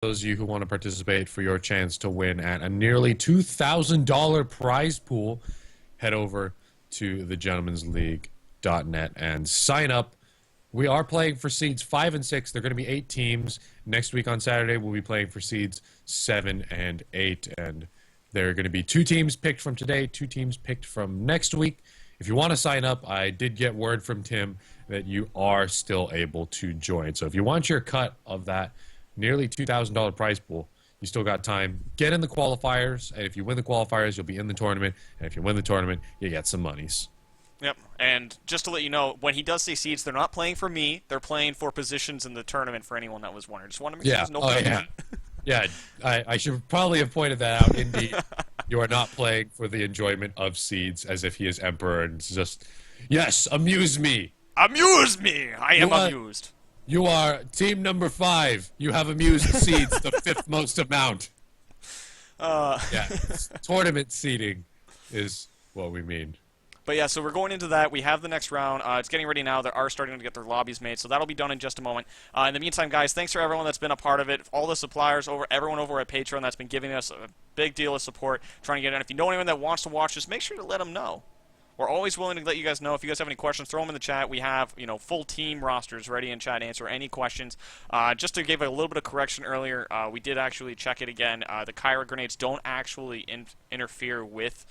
those of you who want to participate for your chance to win at a nearly $2,000 prize pool, head over to thegentleman'sleague.net and sign up. We are playing for seeds 5 and 6. They're going to be 8 teams. Next week on Saturday, we'll be playing for seeds 7 and 8. And there are going to be 2 teams picked from today, 2 teams picked from next week. If you want to sign up, I did get word from Tim that you are still able to join. So if you want your cut of that nearly $2,000 prize pool, you still got time. Get in the qualifiers, and if you win the qualifiers, you'll be in the tournament. And if you win the tournament, you get some monies. Yep, and just to let you know, when he does say seeds, they're not playing for me. They're playing for positions in the tournament for anyone that was wondering. Just want to make sure there's no confusion. Yeah, I should probably have pointed that out. Indeed, you are not playing for the enjoyment of seeds as if he is emperor and it's just, yes, amuse me. Amuse me! I am amused. You are team number 5. You have amused seeds the 5th most amount. Yeah, tournament seeding is what we mean. But yeah, so we're going into that. We have the next round. It's getting ready now. They are starting to get their lobbies made, so that'll be done in just a moment. In the meantime, guys, thanks for everyone that's been a part of it. All the suppliers, everyone over at Patreon that's been giving us a big deal of support, trying to get in. If you know anyone that wants to watch this, make sure to let them know. We're always willing to let you guys know. If you guys have any questions, throw them in the chat. We have, full team rosters ready in chat to answer any questions. Just to give a little bit of correction earlier, we did actually check it again. The Kyra grenades don't actually interfere with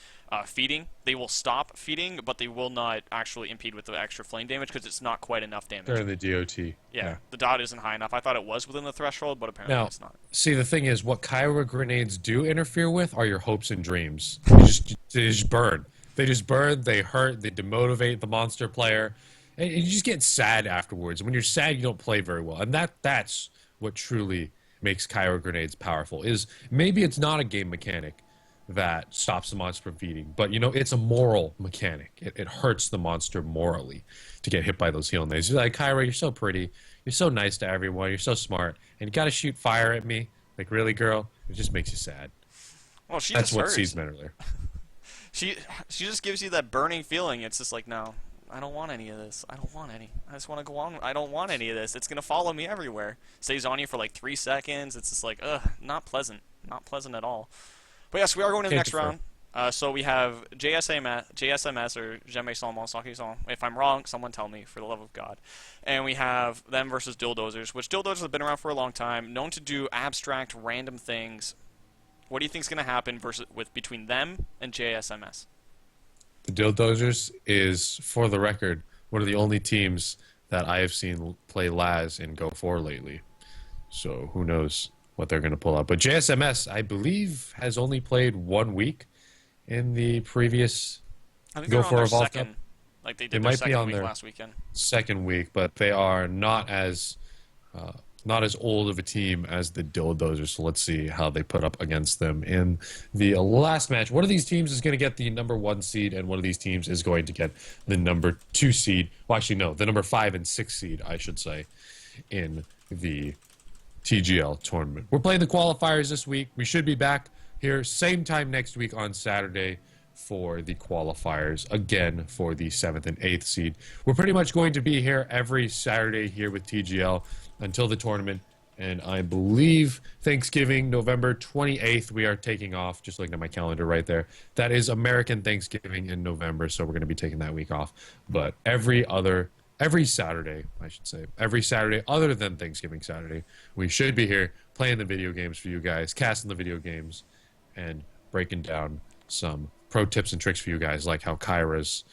feeding. They will stop feeding, but they will not actually impede with the extra flame damage because it's not quite enough damage. They're in the DOT. Yeah, the dot isn't high enough. I thought it was within the threshold, but apparently it's not. See, the thing is, what Kyra grenades do interfere with are your hopes and dreams. They just burn. They just burn, they hurt, they demotivate the monster player, and you just get sad afterwards. And when you're sad, you don't play very well. And that's what truly makes Kyro grenades powerful, is maybe it's not a game mechanic that stops the monster from feeding, but, it's a moral mechanic. It hurts the monster morally to get hit by those heal nades. You're like, Kyro, you're so pretty, you're so nice to everyone, you're so smart, and you gotta shoot fire at me? Like, really, girl? It just makes you sad. Well, she That's just what hurts. seeds meant earlier. She just gives you that burning feeling. It's just like, no, I don't want any of this. I don't want any. I just want to go on. I don't want any of this. It's going to follow me everywhere. Stays on you for like 3 seconds. It's just like, ugh, not pleasant. Not pleasant at all. But yes, we are going to the next round. So we have JSMS, or Jamais Seulement, Saki Song. If I'm wrong, someone tell me, for the love of God. And we have them versus Dildozers, which Dildozers have been around for a long time, known to do abstract, random things. What do you think is going to happen between them and JSMS? The Dildozers is, for the record, one of the only teams that I have seen play Laz in Go 4 lately. So who knows what they're going to pull out. But JSMS, I believe, has only played 1 week in the previous Go 4 Evolved Cup. Like they did their second week last weekend. Second week, but they are not as old of a team as the Dildozers, so let's see how they put up against them in the last match. One of these teams is going to get the number 1 seed, and one of these teams is going to get the number 2 seed. Well, actually, no, the number 5 and 6 seed, I should say, in the TGL tournament. We're playing the qualifiers this week. We should be back here same time next week on Saturday for the qualifiers, again for the 7th and 8th seed. We're pretty much going to be here every Saturday here with TGL until the tournament, and I believe Thanksgiving, November 28th, we are taking off. Just looking at my calendar right there. That is American Thanksgiving in November, so we're going to be taking that week off. But every Saturday, I should say, every Saturday other than Thanksgiving Saturday, we should be here playing the video games for you guys, casting the video games, and breaking down some pro tips and tricks for you guys, like how Kyra's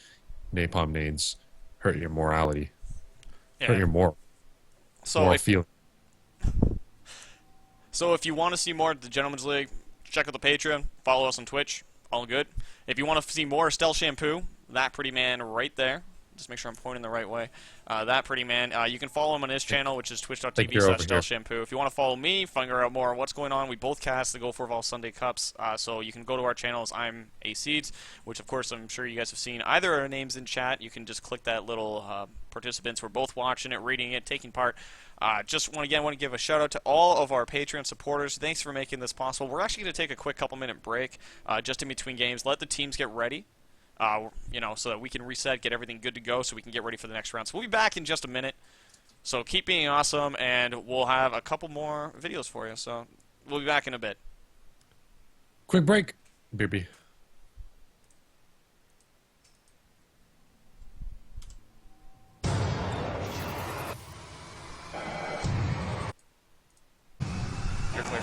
napalm nades hurt your morality, hurt your moral. So if you want to see more of the Gentleman's League, check out the Patreon, follow us on Twitch, all good. If you want to see more Stell Shampoo, that pretty man right there. Just make sure I'm pointing the right way. That pretty man. You can follow him on his channel, which is twitch.tv/StellShampoo. If you want to follow me, figure out more on what's going on, we both cast the Go for Evolve Sunday Cups. So you can go to our channels. I'm A Seeds, which of course I'm sure you guys have seen either our names in chat. You can just click that little participants. We're both watching it, reading it, taking part. Just want to give a shout out to all of our Patreon supporters. Thanks for making this possible. We're actually going to take a quick couple-minute break just in between games. Let the teams get ready. So that we can reset, get everything good to go, so we can get ready for the next round. So we'll be back in just a minute. So keep being awesome, and we'll have a couple more videos for you. So we'll be back in a bit. Quick break. BB. You're clear.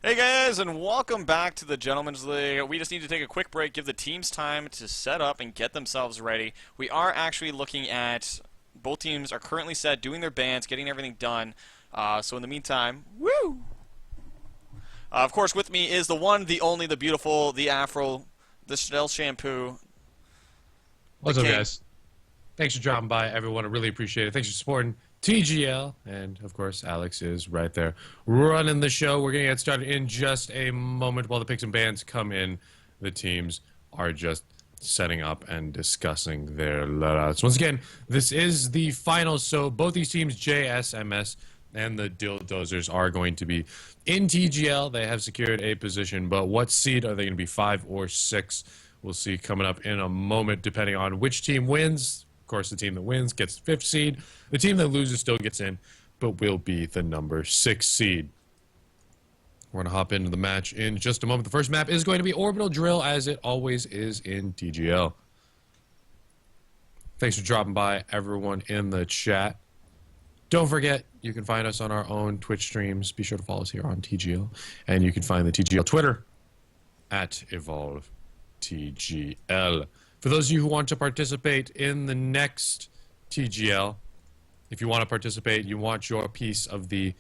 Hey guys, and welcome back to the Gentlemen's League. We just need to take a quick break, give the teams time to set up and get themselves ready. We are actually looking at, both teams are currently set, doing their bans, getting everything done. So in the meantime, woo! Of course, with me is the one, the only, the beautiful, the Afro, the Chanel Shampoo. What's up, guys? Thanks for dropping by, everyone. I really appreciate it. Thanks for supporting TGL. And, of course, Alex is right there running the show. We're going to get started in just a moment while the picks and bans come in. The teams are just setting up and discussing their loadouts. Once again, this is the final, so both these teams, JSMS and the Dildozers, are going to be in TGL. They have secured a position, but what seed are they going to be, 5 or 6? We'll see coming up in a moment, depending on which team wins. Of course, the team that wins gets the 5th seed. The team that loses still gets in, but will be the number 6 seed. We're going to hop into the match in just a moment. The first map is going to be Orbital Drill, as it always is in TGL. Thanks for dropping by, everyone in the chat. Don't forget, you can find us on our own Twitch streams. Be sure to follow us here on TGL. And you can find the TGL Twitter at EvolveTGL. For those of you who want to participate in the next TGL, if you want to participate, you want your piece of the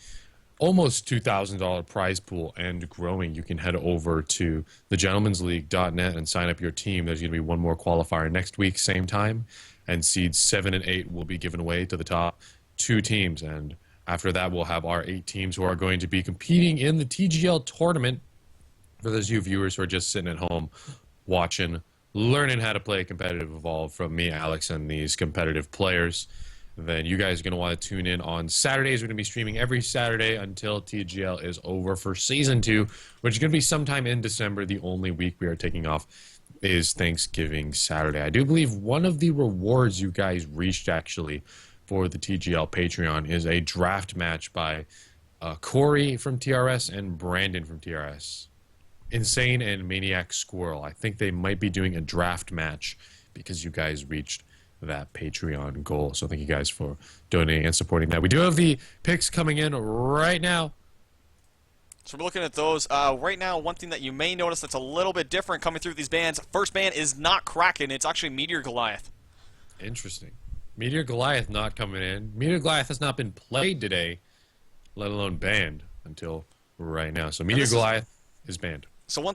almost $2,000 prize pool and growing, you can head over to thegentlemensleague.net and sign up your team. There's going to be one more qualifier next week, same time, and seeds 7 and 8 will be given away to the top 2 teams. And after that, we'll have our 8 teams who are going to be competing in the TGL tournament. For those of you viewers who are just sitting at home watching, learning how to play competitive Evolve from me, Alex, and these competitive players, then you guys are going to want to tune in on Saturdays. We're going to be streaming every Saturday until TGL is over for Season 2, which is going to be sometime in December. The only week we are taking off is Thanksgiving Saturday. I do believe one of the rewards you guys reached, actually, for the TGL Patreon is a draft match by Corey from TRS and Brandon from TRS. Insane and Maniac Squirrel. I think they might be doing a draft match because you guys reached that Patreon goal. So thank you guys for donating and supporting that. We do have the picks coming in right now. So we're looking at those. Right now, one thing that you may notice that's a little bit different coming through these bans. First ban is not Kraken. It's actually Meteor Goliath. Interesting. Meteor Goliath not coming in. Meteor Goliath has not been played today, let alone banned until right now. So Meteor Goliath is banned. So one thing